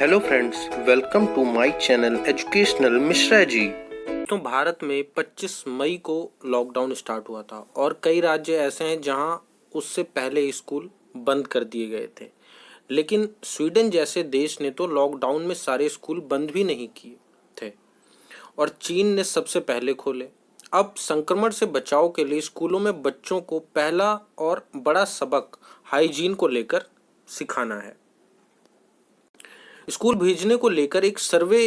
Hello friends, welcome to my channel educational Mishra ji. तो भारत में 25 मई को लॉकडाउन स्टार्ट हुआ था और कई राज्य ऐसे हैं जहां उससे पहले स्कूल बंद कर दिए गए थे। लेकिन स्वीडन जैसे देश ने तो लॉकडाउन में सारे स्कूल बंद भी नहीं किए थे और चीन ने सबसे पहले खोले। अब संक्रमण से बचाव के लिए स्कूलों में बच्चों को पहला और बड़ा सबक हाइजीन को लेकर सिखाना है। स्कूल भेजने को लेकर एक सर्वे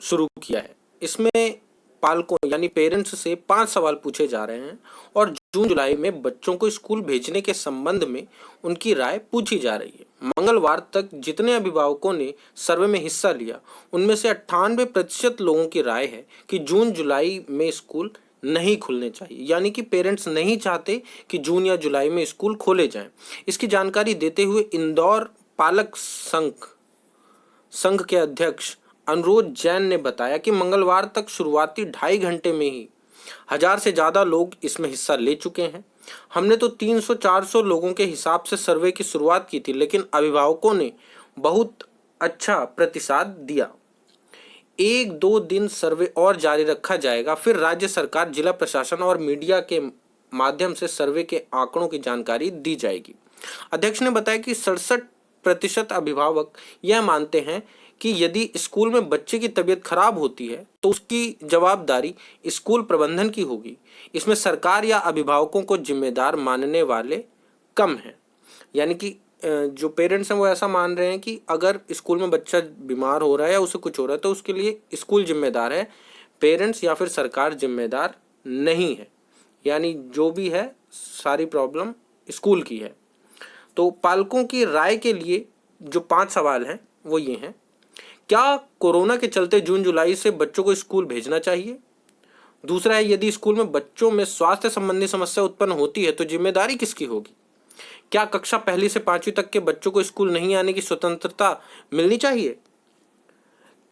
शुरू किया है। इसमें पालकों यानी पेरेंट्स से 5 सवाल पूछे जा रहे हैं और जून जुलाई में बच्चों को स्कूल भेजने के संबंध में उनकी राय पूछी जा रही है। मंगलवार तक जितने अभिभावकों ने सर्वे में हिस्सा लिया उनमें से 98% लोगों की राय है कि जून जुलाई में स्कूल नहीं खुलने चाहिए, यानी कि पेरेंट्स नहीं चाहते कि जून या जुलाई में स्कूल खोले जाएं। इसकी जानकारी देते हुए इंदौर पालक संघ के अध्यक्ष अनुरोध जैन ने बताया कि मंगलवार तक शुरुआती 2.5 घंटे में ही 1000 से ज्यादा लोग इसमें हिस्सा ले चुके हैं। हमने तो 300-400 लोगों के हिसाब से सर्वे की शुरुआत की थी, लेकिन अभिभावकों ने बहुत अच्छा प्रतिसाद दिया। 1-2 दिन सर्वे और जारी रखा जाएगा, फिर राज्य सरकार, जिला प्रशासन और मीडिया के माध्यम से सर्वे के आंकड़ों की जानकारी दी जाएगी। अध्यक्ष ने बताया कि 67% अभिभावक यह मानते हैं कि यदि स्कूल में बच्चे की तबीयत खराब होती है तो उसकी जवाबदारी स्कूल प्रबंधन की होगी। इसमें सरकार या अभिभावकों को जिम्मेदार मानने वाले कम हैं। यानी कि जो पेरेंट्स हैं वो ऐसा मान रहे हैं कि अगर स्कूल में बच्चा बीमार हो रहा है या उसे कुछ हो रहा है तो उसके लिए स्कूल जिम्मेदार है, पेरेंट्स या फिर सरकार जिम्मेदार नहीं है। यानी जो भी है सारी प्रॉब्लम स्कूल की है। तो पालकों की राय के लिए जो 5 सवाल हैं वो ये हैं। क्या कोरोना के चलते जून जुलाई से बच्चों को स्कूल भेजना चाहिए? दूसरा है, यदि स्कूल में बच्चों में स्वास्थ्य संबंधी समस्या उत्पन्न होती है तो जिम्मेदारी किसकी होगी? क्या कक्षा 1 से 5वीं तक के बच्चों को स्कूल नहीं आने की स्वतंत्रता मिलनी चाहिए?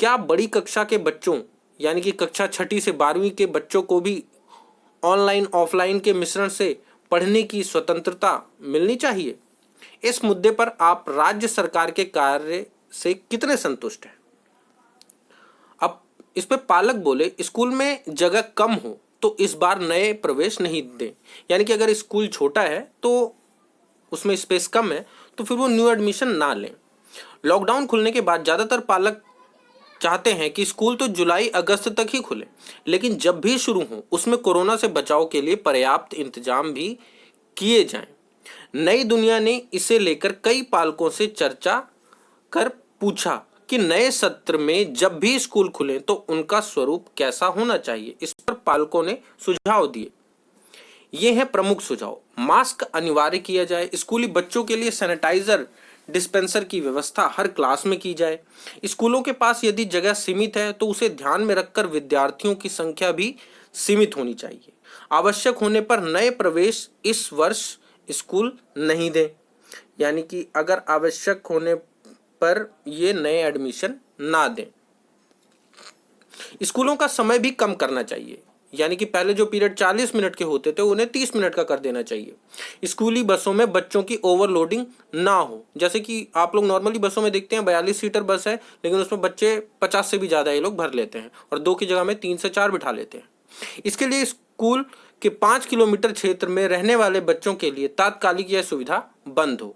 क्या बड़ी कक्षा के बच्चों यानी कि कक्षा 6 से 12वीं के बच्चों को भी ऑनलाइन ऑफलाइन के मिश्रण से पढ़ने की स्वतंत्रता मिलनी चाहिए? इस मुद्दे पर आप राज्य सरकार के कार्य से कितने संतुष्ट हैं? अब इस पे पालक बोले, स्कूल में जगह कम हो तो इस बार नए प्रवेश नहीं दें। यानी कि अगर स्कूल छोटा है तो उसमें स्पेस कम है तो फिर वो न्यू एडमिशन ना लें। लॉकडाउन खुलने के बाद ज्यादातर पालक चाहते हैं कि स्कूल तो जुलाई अगस्त तक ही खुले, लेकिन जब भी शुरू हो उसमें कोरोना से बचाव के लिए पर्याप्त इंतजाम भी किए जाएं। नई दुनिया ने इसे लेकर कई पालकों से चर्चा कर पूछा कि नए सत्र में जब भी स्कूल खुले तो उनका स्वरूप कैसा होना चाहिए। इस पर पालकों ने सुझाव दिए। ये हैं प्रमुख सुझाव। मास्क अनिवार्य किया जाए, स्कूली बच्चों के लिए सैनिटाइजर डिस्पेंसर की व्यवस्था हर क्लास में की जाए। स्कूलों के पास यदि जगह सीमित है तो उसे ध्यान में रखकर विद्यार्थियों की संख्या भी सीमित होनी चाहिए। आवश्यक होने पर नए प्रवेश इस वर्ष स्कूल नहीं दें। यानी कि अगर आवश्यक होने पर ये नए एडमिशन ना दें। स्कूलों का समय भी कम करना चाहिए। यानी कि पहले जो पीरियड 40 मिनट के होते थे उन्हें 30 मिनट का कर देना चाहिए। स्कूली बसों में बच्चों की ओवरलोडिंग ना हो। जैसे कि आप लोग नॉर्मली बसों में देखते हैं 42 सीटर बस है, लेकिन उसमें बच्चे 50 से भी ज़्यादा ये लोग भर लेते हैं और 2 की जगह में 3 से 4 बिठा लेते हैं। इसके लिए स्कूल के 5 किलोमीटर क्षेत्र में रहने वाले बच्चों के लिए तात्कालिक यह सुविधा बंद हो।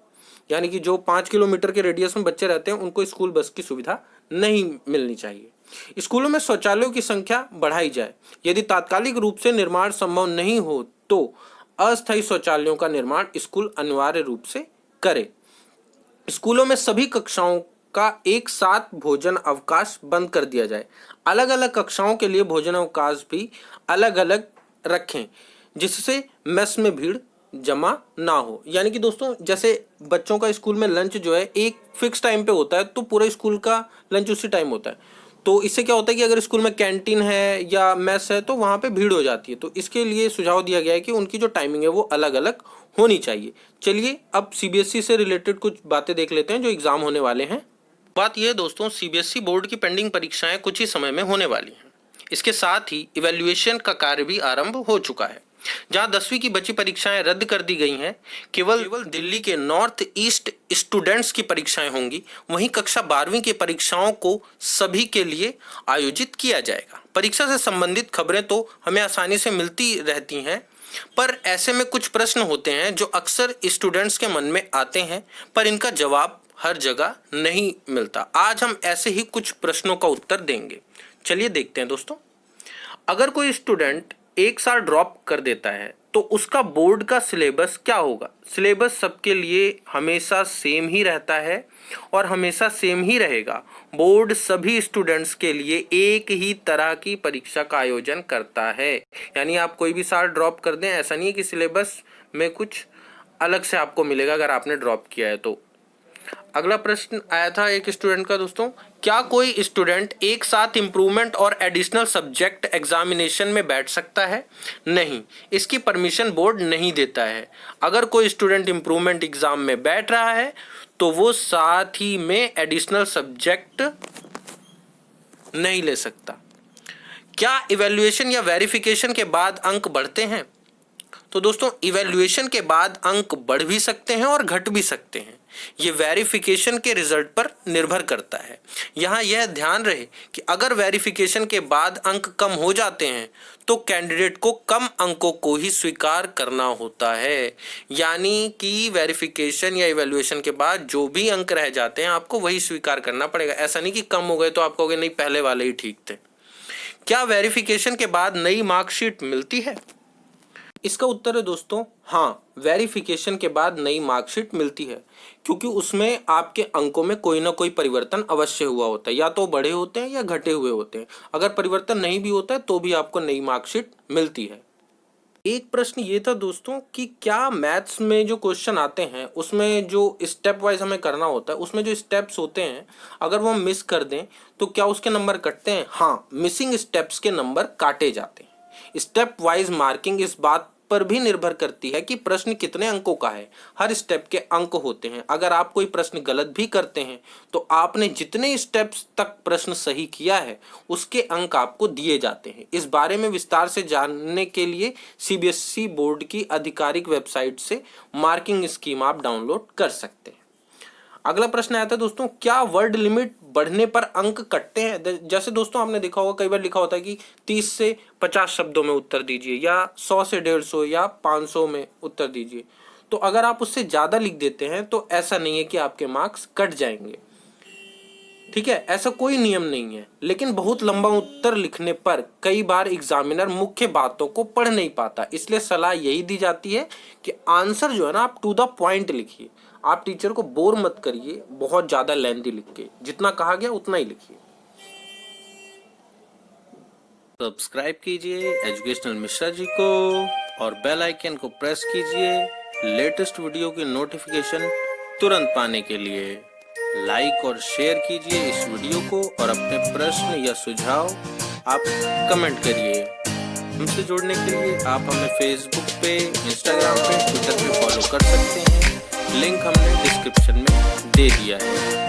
यानी कि जो 5 किलोमीटर के रेडियस में बच्चे रहते हैं उनको स्कूल बस की सुविधा नहीं मिलनी चाहिए। स्कूलों में शौचालयों की संख्या बढ़ाई जाए। यदि तात्कालिक रूप से निर्माण संभव नहीं हो तो अस्थायी शौचालयों का निर्माण स्कूल अनिवार्य रूप से करे। स्कूलों में सभी कक्षाओं का एक साथ भोजन अवकाश बंद कर दिया जाए। अलग अलग कक्षाओं के लिए भोजन अवकाश भी अलग अलग रखें, जिससे मेस में भीड़ जमा ना हो। यानी कि दोस्तों, जैसे बच्चों का स्कूल में लंच जो है एक फिक्स टाइम पे होता है तो पूरे स्कूल का लंच उसी टाइम होता है। तो इससे क्या होता है कि अगर स्कूल में कैंटीन है या मेस है तो वहाँ पे भीड़ हो जाती है। तो इसके लिए सुझाव दिया गया है कि उनकी जो टाइमिंग है वो अलग अलग होनी चाहिए। चलिए अब सीबीएसई से रिलेटेड कुछ बातें देख लेते हैं जो एग्जाम होने वाले हैं। बात यह दोस्तों, सीबीएसई बोर्ड की पेंडिंग परीक्षाएं कुछ ही समय में होने वाली हैं। इसके साथ ही इवैल्यूएशन का कार्य भी आरंभ हो चुका है। जहां 10वीं की बची परीक्षाएं रद्द कर दी गई हैं, केवल दिल्ली के नॉर्थ ईस्ट स्टूडेंट्स की परीक्षाएं होंगी। वहीं कक्षा 12वीं की परीक्षाओं को सभी के लिए आयोजित किया जाएगा। परीक्षा से संबंधित खबरें तो हमें आसानी से मिलती रहती हैं, पर ऐसे में कुछ प्रश्न होते हैं जो अक्सर स्टूडेंट्स के मन में आते हैं, पर इनका जवाब हर जगह नहीं मिलता। आज हम ऐसे ही कुछ प्रश्नों का उत्तर देंगे। चलिए देखते हैं दोस्तों। अगर कोई स्टूडेंट एक साल ड्रॉप कर देता है तो उसका बोर्ड का सिलेबस क्या होगा? सिलेबस सबके लिए हमेशा सेम ही रहता है और हमेशा सेम ही रहेगा। बोर्ड सभी स्टूडेंट्स के लिए एक ही तरह की परीक्षा का आयोजन करता है। यानी आप कोई भी साल ड्रॉप कर दें, ऐसा नहीं है कि सिलेबस में कुछ अलग से आपको मिलेगा अगर आपने ड्रॉप किया है तो। अगला प्रश्न आया था एक स्टूडेंट का दोस्तों, क्या कोई स्टूडेंट एक साथ इम्प्रूवमेंट और एडिशनल सब्जेक्ट एग्जामिनेशन में बैठ सकता है? नहीं, इसकी परमिशन बोर्ड नहीं देता है। अगर कोई स्टूडेंट इम्प्रूवमेंट एग्जाम में बैठ रहा है तो वो साथ ही में एडिशनल सब्जेक्ट नहीं ले सकता। क्या इवैल्यूएशन या वेरिफिकेशन के बाद अंक बढ़ते हैं? तो दोस्तों, इवैल्यूएशन के बाद अंक बढ़ भी सकते हैं और घट भी सकते हैं। ये वेरिफिकेशन के रिजल्ट पर निर्भर करता है। यहाँ यह ध्यान रहे कि अगर वेरिफिकेशन के बाद अंक कम हो जाते हैं तो कैंडिडेट को कम अंकों को ही स्वीकार करना होता है। यानी कि वेरिफिकेशन या इवैल्यूएशन के बाद जो भी अंक रह जाते हैं आपको वही स्वीकार करना पड़ेगा। ऐसा नहीं कि कम हो गए तो आप कहोगे नहीं पहले वाले ही ठीक थे। क्या वेरिफिकेशन के बाद नई मार्कशीट मिलती है? इसका उत्तर है दोस्तों हाँ, वेरिफिकेशन के बाद नई मार्कशीट मिलती है, क्योंकि उसमें आपके अंकों में कोई ना कोई परिवर्तन अवश्य हुआ होता है। या तो बढ़े होते हैं या घटे हुए होते हैं। अगर परिवर्तन नहीं भी होता है तो भी आपको नई मार्कशीट मिलती है। एक प्रश्न ये था दोस्तों कि क्या मैथ्स में जो क्वेश्चन आते हैं उसमें जो स्टेप वाइज हमें करना होता है, उसमें जो स्टेप्स होते हैं अगर वो हम मिस कर दें तो क्या उसके नंबर कटते हैं? हाँ, मिसिंग स्टेप्स के नंबर काटे जाते हैं। स्टेप वाइज मार्किंग इस बात पर भी निर्भर करती है कि प्रश्न कितने अंकों का है। हर स्टेप के अंक होते हैं। अगर आप कोई प्रश्न गलत भी करते हैं तो आपने जितने स्टेप्स तक प्रश्न सही किया है उसके अंक आपको दिए जाते हैं। इस बारे में विस्तार से जानने के लिए सीबीएसई बोर्ड की आधिकारिक वेबसाइट से मार्किंग स्कीम आप डाउनलोड कर सकते हैं। अगला प्रश्न आया था दोस्तों, क्या वर्ड लिमिट बढ़ने पर अंक कटते हैं? जैसे दोस्तों आपने देखा होगा कई बार लिखा होता है कि 30 से 50 शब्दों में उत्तर दीजिए या 100 से 150 या 500 में उत्तर दीजिए। तो अगर आप उससे ज़्यादा लिख देते हैं तो ऐसा नहीं है कि आपके मार्क्स कट जाएंगे। ठीक है, ऐसा कोई नियम नहीं है, लेकिन बहुत लंबा उत्तर लिखने पर कई बार एग्जामिनर मुख्य बातों को पढ़ नहीं पाता। इसलिए सलाह यही दी जाती है कि आंसर जो है ना आप टू द पॉइंट लिखिए। आप टीचर को बोर मत करिए बहुत ज़्यादा लेंथी लिख के, जितना कहा गया उतना ही लिखिए। सब्सक्राइब कीजिए एजुकेशनल मिश्रा जी को और बेल आइकन को प्रेस कीजिए लेटेस्ट वीडियो की नोटिफिकेशन तुरंत पाने के लिए। लाइक और शेयर कीजिए इस वीडियो को और अपने प्रश्न या सुझाव आप कमेंट करिए। हमसे जुड़ने के लिए आप हमें फेसबुक पे, इंस्टाग्राम पे, ट्विटर पे फॉलो कर सकते हैं। लिंक हमने डिस्क्रिप्शन में दे दिया है।